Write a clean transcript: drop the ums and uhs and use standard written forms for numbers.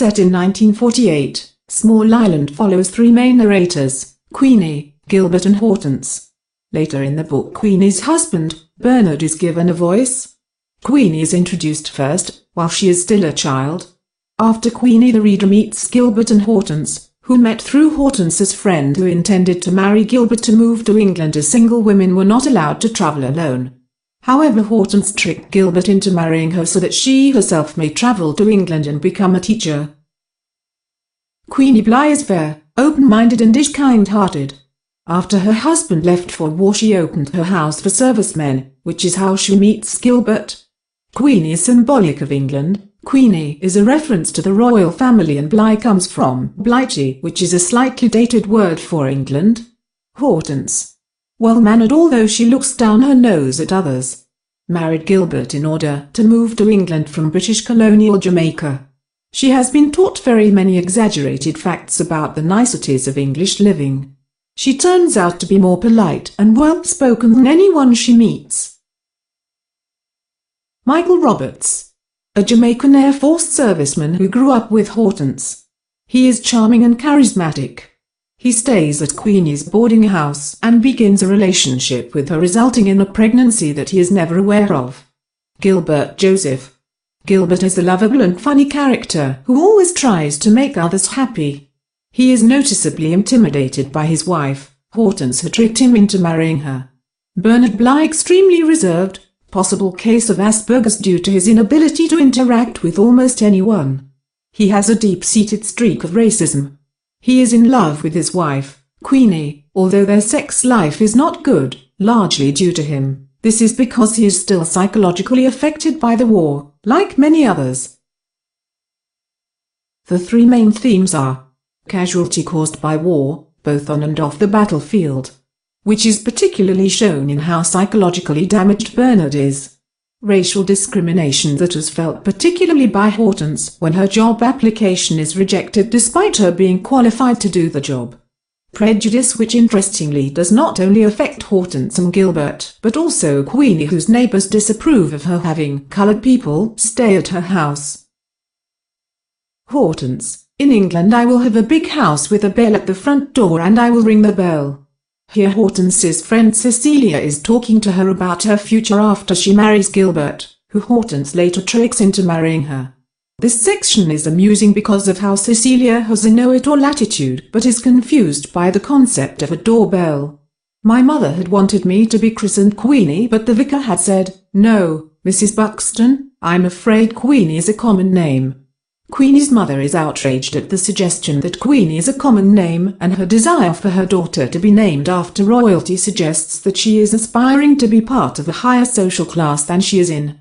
Set in 1948, Small Island follows three main narrators, Queenie, Gilbert and Hortense. Later in the book, Queenie's husband, Bernard, is given a voice. Queenie is introduced first, while she is still a child. After Queenie, the reader meets Gilbert and Hortense, who met through Hortense's friend who intended to marry Gilbert to move to England, as single women were not allowed to travel alone. However, Hortense tricked Gilbert into marrying her so that she herself may travel to England and become a teacher. Queenie Bly is fair, open-minded and is kind-hearted. After her husband left for war, she opened her house for servicemen, which is how she meets Gilbert. Queenie is symbolic of England. Queenie is a reference to the royal family, and Bly comes from Blighty, which is a slightly dated word for England. Hortense, well-mannered although she looks down her nose at others, married Gilbert in order to move to England from British colonial Jamaica. She has been taught very many exaggerated facts about the niceties of English living. She turns out to be more polite and well-spoken than anyone she meets. Michael Roberts, a Jamaican Air Force serviceman who grew up with Hortense. He is charming and charismatic. He stays at Queenie's boarding house and begins a relationship with her, resulting in a pregnancy that he is never aware of. Gilbert Joseph. Gilbert is a lovable and funny character who always tries to make others happy. He is noticeably intimidated by his wife, Hortense, who tricked him into marrying her. Bernard Bly, extremely reserved, possible case of Asperger's due to his inability to interact with almost anyone. He has a deep-seated streak of racism. He is in love with his wife, Queenie, although their sex life is not good, largely due to him. This is because he is still psychologically affected by the war, like many others. The three main themes are casualty caused by war, both on and off the battlefield, which is particularly shown in how psychologically damaged Bernard is. Racial discrimination that is felt particularly by Hortense when her job application is rejected despite her being qualified to do the job. Prejudice, which interestingly does not only affect Hortense and Gilbert, but also Queenie, whose neighbors disapprove of her having colored people stay at her house. Hortense, in England I will have a big house with a bell at the front door and I will ring the bell. Here Hortense's friend Cecilia is talking to her about her future after she marries Gilbert, who Hortense later tricks into marrying her. This section is amusing because of how Cecilia has a know-it-all attitude but is confused by the concept of a doorbell. My mother had wanted me to be christened Queenie, but the vicar had said, "No, Mrs. Buxton, I'm afraid Queenie is a common name." Queenie's mother is outraged at the suggestion that Queenie is a common name, and her desire for her daughter to be named after royalty suggests that she is aspiring to be part of a higher social class than she is in.